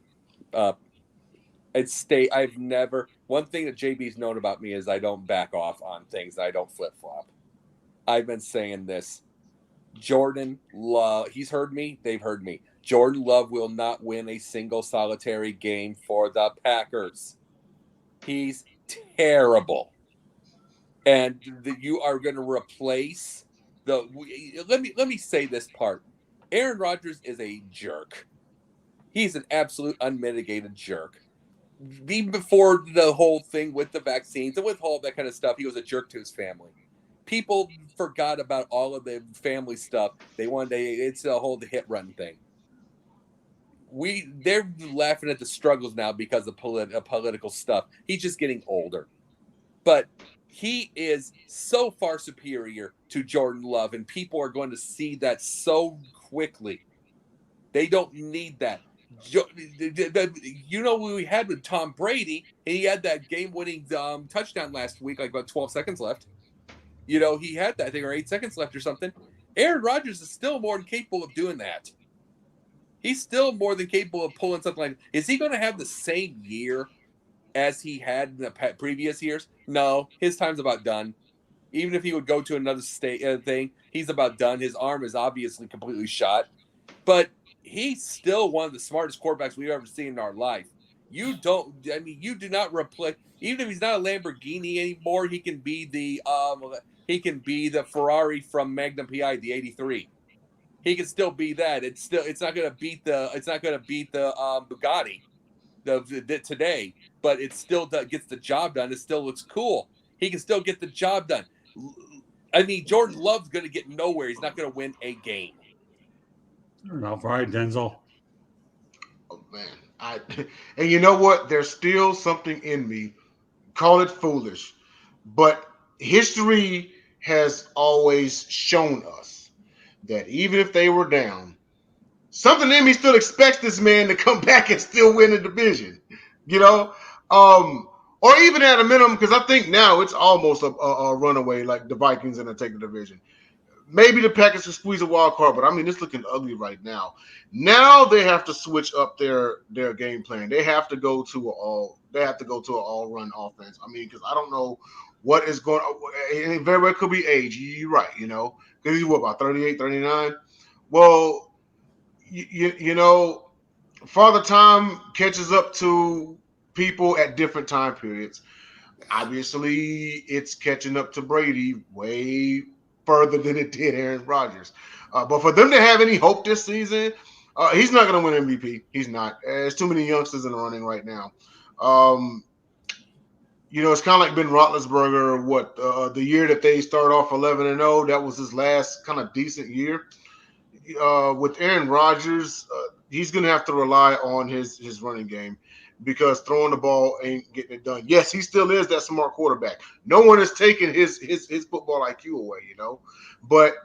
up. I've never. One thing that JB's known about me is I don't back off on things. I don't flip flop. I've been saying this. Jordan Love, he's heard me. They've heard me. Jordan Love will not win a single solitary game for the Packers. He's terrible. And you are going to replace the. Let me say this part. Aaron Rodgers is a jerk. He's an absolute unmitigated jerk. Even before the whole thing with the vaccines and with all that kind of stuff, he was a jerk to his family. People forgot about all of the family stuff. It's the whole hit run thing. They're laughing at the struggles now because of political stuff. He's just getting older. But he is so far superior to Jordan Love, and people are going to see that so quickly. They don't need that. You know what we had with Tom Brady, and he had that game-winning touchdown last week, like about 12 seconds left. You know, he had that, I think, or 8 seconds left or something. Aaron Rodgers is still more than capable of doing that. He's still more than capable of pulling something like. Is he going to have the same year as he had in the previous years? No, his time's about done. Even if he would go to another thing, he's about done. His arm is obviously completely shot. But he's still one of the smartest quarterbacks we've ever seen in our life. You do not replace, even if he's not a Lamborghini anymore, he can be the Ferrari from Magnum PI, the 83. He can still be that. It's not going to beat the Bugatti today, but it still gets the job done. It still looks cool. He can still get the job done. I mean, Jordan Love's going to get nowhere. He's not going to win a game. All right, Denzel. Oh man, and you know what? There's still something in me. Call it foolish, but history has always shown us that even if they were down, something in me still expects this man to come back and still win the division. You know, or even at a minimum, because I think now it's almost a runaway, like the Vikings and take the division. Maybe the Packers can squeeze a wild card, but I mean, it's looking ugly right now. Now they have to switch up their game plan. They have to go to an all-run offense. I mean, because I don't know what is going on. It very well could be age. You're right, you know, because he's about 38, 39. Well, you know, Father Time catches up to people at different time periods. Obviously, it's catching up to Brady way further than it did Aaron Rodgers. But for them to have any hope this season, he's not going to win MVP. He's not. There's too many youngsters in the running right now. You know, it's kind of like Ben Roethlisberger. The year that they started off 11-0, that was his last kind of decent year. With Aaron Rodgers, he's going to have to rely on his running game, because throwing the ball ain't getting it done. Yes, he still is that smart quarterback. No one has taken his football IQ away, you know. But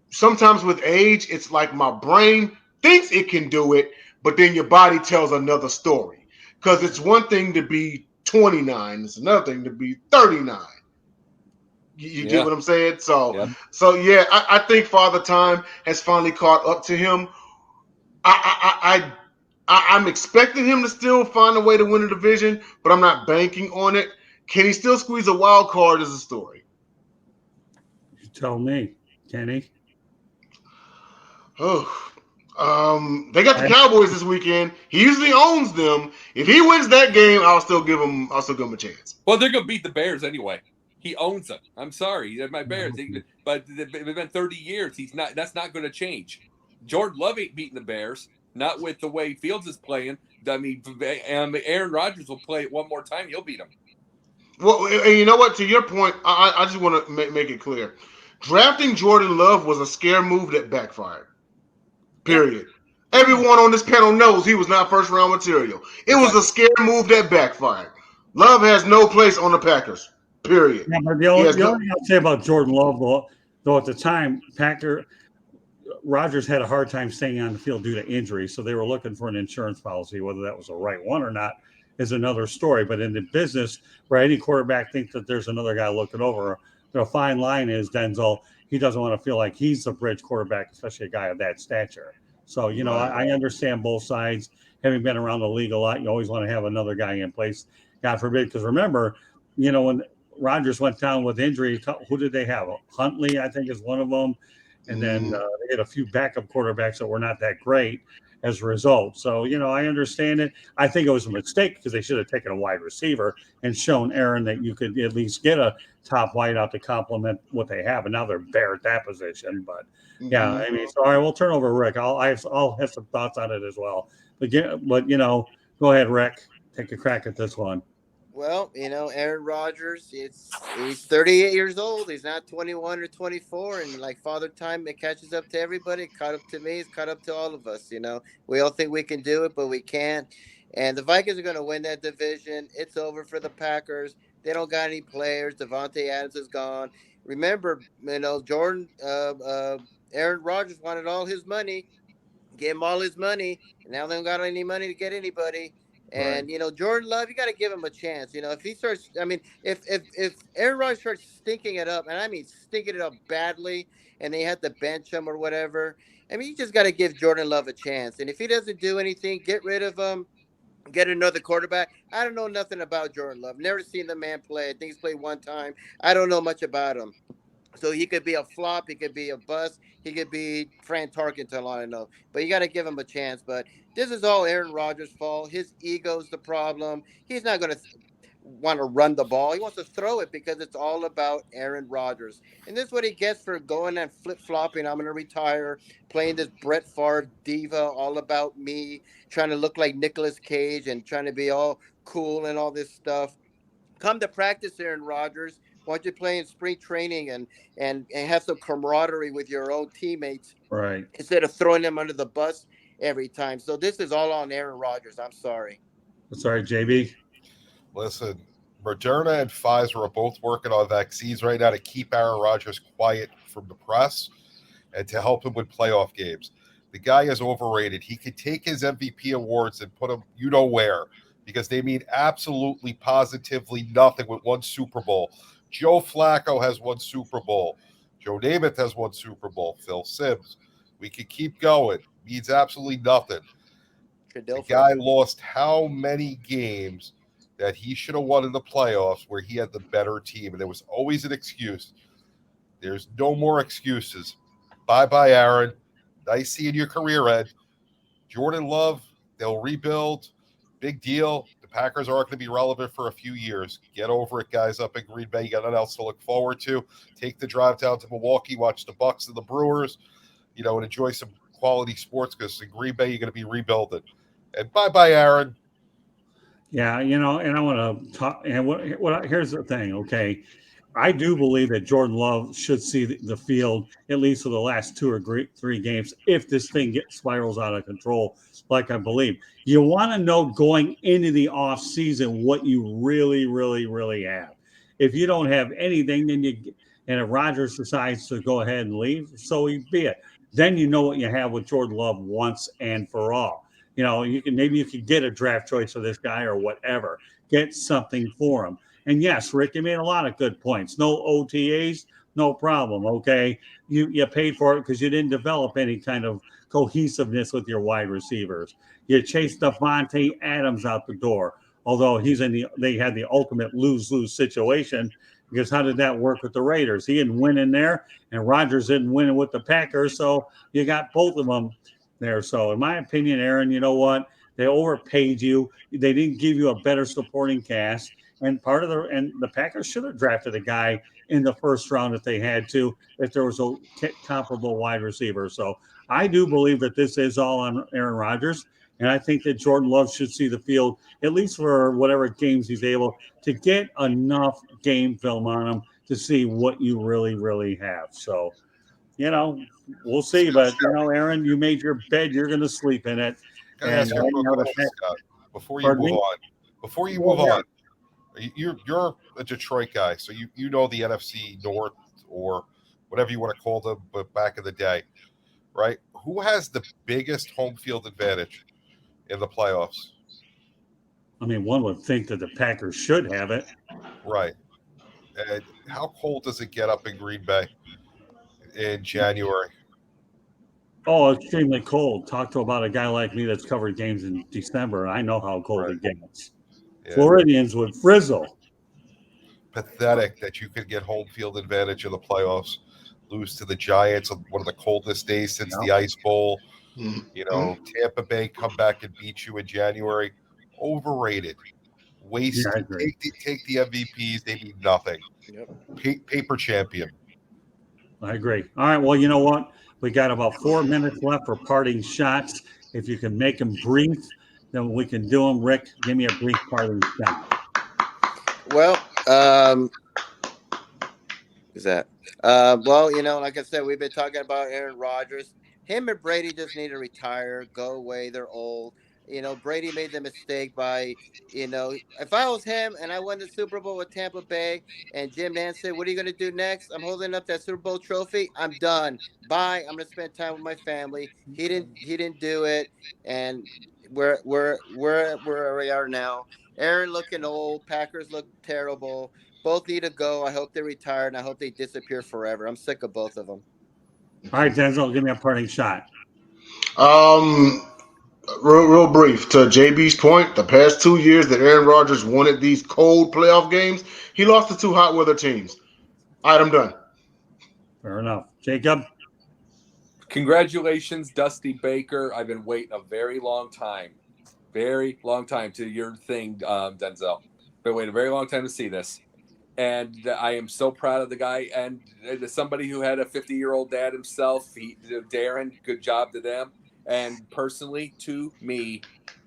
sometimes with age, it's like my brain thinks it can do it, but then your body tells another story. Because it's one thing to be 29, it's another thing to be 39. You get what I'm saying? So yeah, I think Father Time has finally caught up to him. I'm expecting him to still find a way to win a division, but I'm not banking on it. Can he still squeeze a wild card is a story. You tell me, can he? Oh, they got the Cowboys this weekend. He usually owns them. If he wins that game, I'll still give him a chance. Well, they're going to beat the Bears anyway. He owns them. I'm sorry, they're my Bears. But it's been 30 years. That's not going to change. Jordan Love ain't beating the Bears. Not with the way Fields is playing. I mean, Aaron Rodgers will play it one more time. He'll beat him. Well, and you know what? To your point, I just want to make it clear. Drafting Jordan Love was a scare move that backfired. Period. Yeah. Everyone on this panel knows he was not first-round material. It was a scare move that backfired. Love has no place on the Packers. Period. Yeah, but the only thing I'll say about Jordan Love, though at the time, Rodgers had a hard time staying on the field due to injury, so they were looking for an insurance policy. Whether that was the right one or not is another story. But in the business where any quarterback thinks that there's another guy looking over, the fine line is, Denzel, he doesn't want to feel like he's the bridge quarterback, especially a guy of that stature. So, you know, I understand both sides. Having been around the league a lot, you always want to have another guy in place. God forbid, because remember, you know, when Rodgers went down with injury, who did they have? Huntley, I think, is one of them. And then they had a few backup quarterbacks that were not that great as a result. So, you know, I understand it. I think it was a mistake because they should have taken a wide receiver and shown Aaron that you could at least get a top wideout to complement what they have. And now they're bare at that position. But yeah, I mean, so all right, we'll turn over to Rick. I'll have some thoughts on it as well. But you know, go ahead, Rick. Take a crack at this one. Well, you know, Aaron Rodgers, he's 38 years old. He's not 21 or 24. And like Father Time, it catches up to everybody. It caught up to me. It's caught up to all of us. You know, we all think we can do it, but we can't. And the Vikings are going to win that division. It's over for the Packers. They don't got any players. Devontae Adams is gone. Remember, you know, Aaron Rodgers wanted all his money. Gave him all his money, and now they don't got any money to get anybody. And you know, Jordan Love, you got to give him a chance. You know, if he starts, I mean, if Aaron Rodgers starts stinking it up, and I mean stinking it up badly, and they had to bench him or whatever, I mean, you just got to give Jordan Love a chance. And if he doesn't do anything, get rid of him. Get another quarterback. I don't know nothing about Jordan Love. Never seen the man play. I think he's played one time. I don't know much about him. So he could be a flop. He could be a bust. He could be Fran Tarkenton, I don't know. But you got to give him a chance. But this is all Aaron Rodgers' fault. His ego's the problem. He's not going to want to run the ball. He wants to throw it because it's all about Aaron Rodgers. And this is what he gets for going and flip-flopping. I'm going to retire, playing this Brett Favre diva, all about me, trying to look like Nicolas Cage and trying to be all cool and all this stuff. Come to practice, Aaron Rodgers. Why don't you play in spring training and have some camaraderie with your own teammates, right? Instead of throwing them under the bus every time. So this is all on Aaron Rodgers. I'm sorry. Sorry, JB. Listen, Moderna and Pfizer are both working on vaccines right now to keep Aaron Rodgers quiet from the press and to help him with playoff games. The guy is overrated. He could take his MVP awards and put them you know where, because they mean absolutely positively nothing with one Super Bowl. Joe Flacco has one Super Bowl. Joe Namath has one Super Bowl. Phil Simms. We could keep going. Means absolutely nothing. The guy lost how many games that he should have won in the playoffs where he had the better team, and there was always an excuse. There's no more excuses. Bye-bye, Aaron. Nice seeing your career, Ed. Jordan Love, they'll rebuild. Big deal. The Packers aren't going to be relevant for a few years. Get over it, guys, up in Green Bay. You got nothing else to look forward to. Take the drive down to Milwaukee, watch the Bucks and the Brewers, you know, and enjoy some quality sports, because in Green Bay, you're going to be rebuilding. And bye-bye, Aaron. Yeah, you know, and I want to talk. And here's the thing, okay? I do believe that Jordan Love should see the field at least for the last 2 or 3 games if this thing spirals out of control, like I believe. You want to know going into the off season what you really, really, really have. If you don't have anything, then and if Rodgers decides to go ahead and leave, so be it. Then you know what you have with Jordan Love once and for all. You know, maybe you could get a draft choice for this guy or whatever. Get something for him. And yes, Rick, you made a lot of good points. No OTAs, no problem. Okay, you paid for it because you didn't develop any kind of cohesiveness with your wide receivers. You chased Devontae Adams out the door, although they had the ultimate lose-lose situation, because how did that work with the Raiders? He didn't win in there, and Rodgers didn't win with the Packers, so you got both of them there. So in my opinion, Aaron, you know what? They overpaid you. They didn't give you a better supporting cast. And the Packers should have drafted a guy in the first round if they had to, if there was a comparable wide receiver. So I do believe that this is all on Aaron Rodgers. And I think that Jordan Love should see the field, at least for whatever games he's able to get enough game film on him to see what you really, really have. So, you know, we'll see. But, you know, Aaron, you made your bed. You're going to sleep in it. And Scott, before you move on, you're a Detroit guy, so you know the NFC North, or whatever you want to call them, but back in the day, right? Who has the biggest home field advantage in the playoffs? I mean, one would think that the Packers should have it. Right. And how cold does it get up in Green Bay in January? Oh, extremely cold. Talk to about a guy like me that's covered games in December. I know how cold it gets. Yeah. Floridians would frizzle. Pathetic that you could get home field advantage in the playoffs, lose to the Giants on one of the coldest days since the Ice Bowl. You know, Tampa Bay come back and beat you in January. Overrated. Waste. Yeah, I agree. Take the MVPs. They mean nothing. Yep. Paper champion. I agree. All right. Well, you know what? We got about 4 minutes left for parting shots. If you can make them brief, then we can do them. Rick, give me a brief parting shot. Well, is that? Well, you know, like I said, we've been talking about Aaron Rodgers. Him and Brady just need to retire, go away. They're old. You know, Brady made the mistake by, you know, if I was him and I won the Super Bowl with Tampa Bay and Jim Nantz said, "What are you going to do next?" I'm holding up that Super Bowl trophy. I'm done. Bye. I'm going to spend time with my family. He didn't do it. And we're where we are now. Aaron looking old. Packers look terrible. Both need to go. I hope they retire, and I hope they disappear forever. I'm sick of both of them. All right, Denzel, give me a parting shot. Real brief. To JB's point, the past 2 years that Aaron Rodgers wanted these cold playoff games, he lost to two hot weather teams. All right, I'm done. Fair enough. Jacob? Congratulations, Dusty Baker. I've been waiting a very long time to your thing, Denzel. Been waiting a very long time to see this. And I am so proud of the guy. And as somebody who had a 50-year-old dad himself, Darren, good job to them. And personally, to me,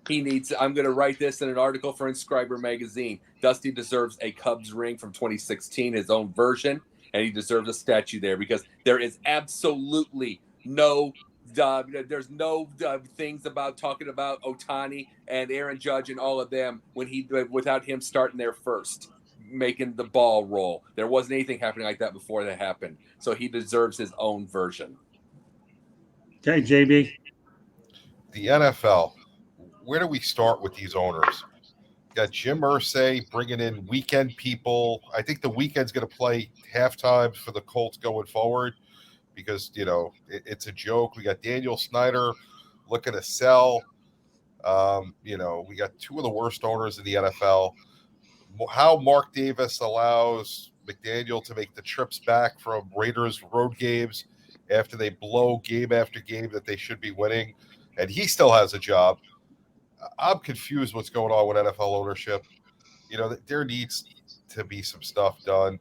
I'm going to write this in an article for Inscriber magazine. Dusty deserves a Cubs ring from 2016, his own version, and he deserves a statue there because there is absolutely no there's no things about talking about Ohtani and Aaron Judge and all of them without him starting there first, making the ball roll. There wasn't anything happening like that before that happened. So he deserves his own version. Okay, JB. The NFL. Where do we start with these owners? Got Jimirsay bringing in weekend people. I think the weekend's going to play halftime for the Colts going forward because, you know, it's a joke. We got Daniel Snyder looking to sell. You know, we got two of the worst owners in the NFL. How Mark Davis allows McDaniel to make the trips back from Raiders road games after they blow game after game that they should be winning, and he still has a job. I'm confused what's going on with NFL ownership. You know, there needs to be some stuff done.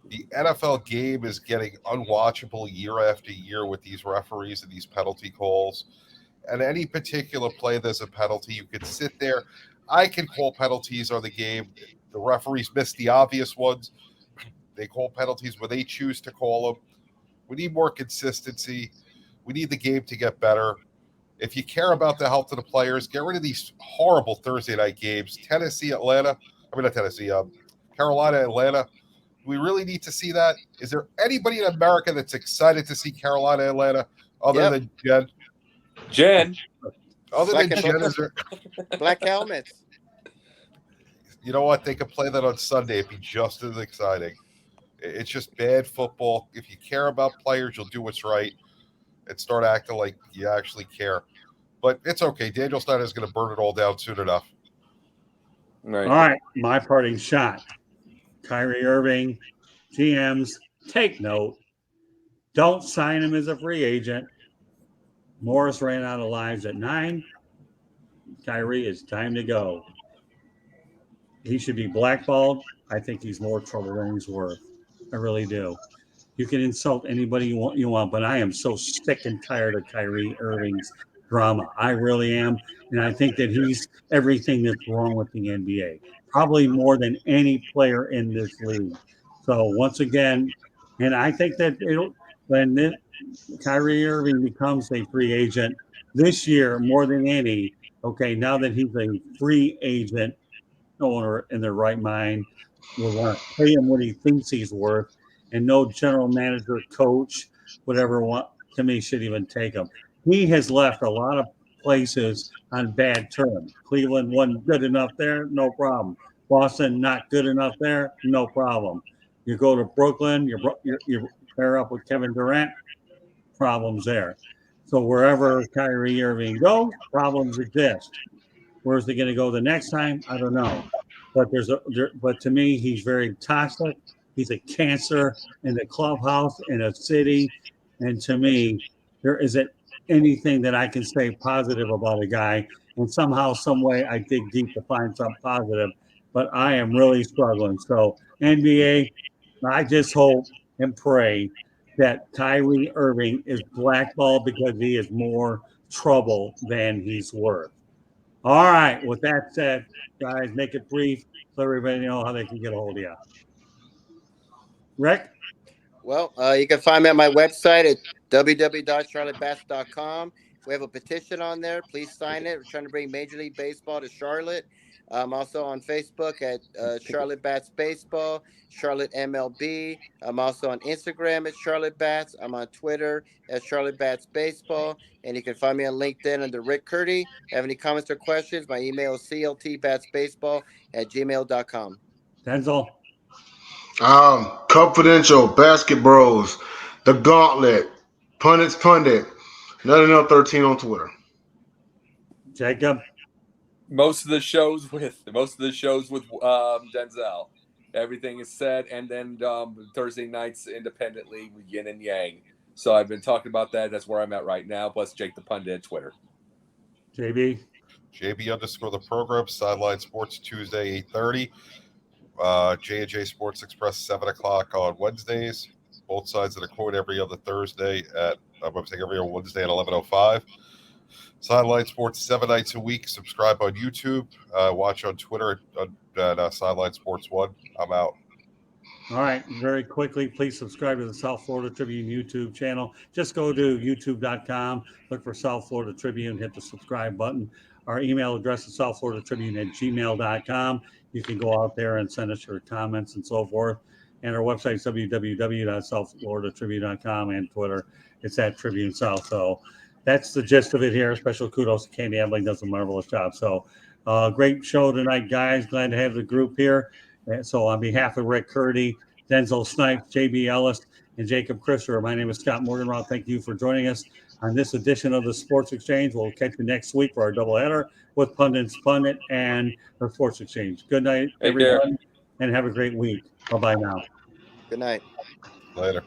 The NFL game is getting unwatchable year after year with these referees and these penalty calls. And any particular play there's a penalty, you could sit there. I can call penalties on the game. The referees miss the obvious ones. They call penalties where they choose to call them. We need more consistency. We need the game to get better. If you care about the health of the players, get rid of these horrible Thursday night games. Carolina, Atlanta. Do we really need to see that? Is there anybody in America that's excited to see Carolina, Atlanta, other than Jen? Jen? Other than Jen, is there... Black helmets. You know what? They could play that on Sunday. It'd be just as exciting. It's just bad football. If you care about players, you'll do what's right and start acting like you actually care. But it's okay. Daniel Snyder is going to burn it all down soon enough. Right. All right. My parting shot. Kyrie Irving, GMs, take note. Don't sign him as a free agent. Morris ran out of lives at 9. Kyrie, it's time to go. He should be blackballed. I think he's more trouble than he's worth. I really do. You can insult anybody you want, but I am so sick and tired of Kyrie Irving's drama. I really am. And I think that he's everything that's wrong with the NBA, probably more than any player in this league. So once again, and I think that when Kyrie Irving becomes a free agent this year, more than any, okay, now that he's a free agent owner in their right mind, will want to pay him what he thinks he's worth, and no general manager, coach, whatever, to me, should even take him. He has left a lot of places on bad terms. Cleveland wasn't good enough there, no problem. Boston not good enough there, no problem. You go to Brooklyn, you pair up with Kevin Durant, problems there. So wherever Kyrie Irving goes, problems exist. Where's he going to go the next time? I don't know. But but to me, he's very toxic. He's a cancer in the clubhouse, in a city. And to me, there isn't anything that I can say positive about a guy. And somehow, some way, I dig deep to find something positive. But I am really struggling. So NBA, I just hope and pray that Kyrie Irving is blackballed because he is more trouble than he's worth. All right. With that said, guys, make it brief so everybody know how they can get a hold of you. Rick? Well, you can find me on my website at www.charlottebass.com. We have a petition on there. Please sign it. We're trying to bring Major League Baseball to Charlotte. I'm also on Facebook at Charlotte Bats Baseball, Charlotte MLB. I'm also on Instagram at Charlotte Bats. I'm on Twitter at Charlotte Bats Baseball. And you can find me on LinkedIn under Rick Curdy. Have any comments or questions? My email is cltbatsbaseball@gmail.com. Denzel? Confidential, Basket Bros, The Gauntlet, Pundits Pundit, Nothing Else 13 on Twitter. Jacob? Most of the shows with Denzel. Everything is said, and then Thursday nights independently with Yin and Yang. So I've been talking about that. That's where I'm at right now. Plus Jake the Pundit at Twitter. JB? JB_ the program, Sideline Sports Tuesday 8:30. J&J Sports Express 7 o'clock on Wednesdays. Both sides of the coin every other Thursday at every other Wednesday at 11:05. Sideline Sports 7 nights a week. Subscribe on YouTube. Watch on Twitter at Sideline Sports 1. I'm out. All right. Very quickly, please subscribe to the South Florida Tribune YouTube channel. Just go to youtube.com, look for South Florida Tribune, hit the subscribe button. Our email address is southfloridatribune@gmail.com. You can go out there and send us your comments and so forth. And our website is www.southfloridatribune.com, and Twitter, it's at Tribune South. So that's the gist of it here. Special kudos to Candy Ebling, does a marvelous job. So great show tonight, guys. Glad to have the group here. And so on behalf of Rick Curdy, Denzel Snipes, JB Ellis, and Jacob Christopher, my name is Scott Morganroth. Thank you for joining us on this edition of the Sports Exchange. We'll catch you next week for our doubleheader with Pundits Pundit and the Sports Exchange. Good night, everyone, and have a great week. Bye-bye now. Good night. Later.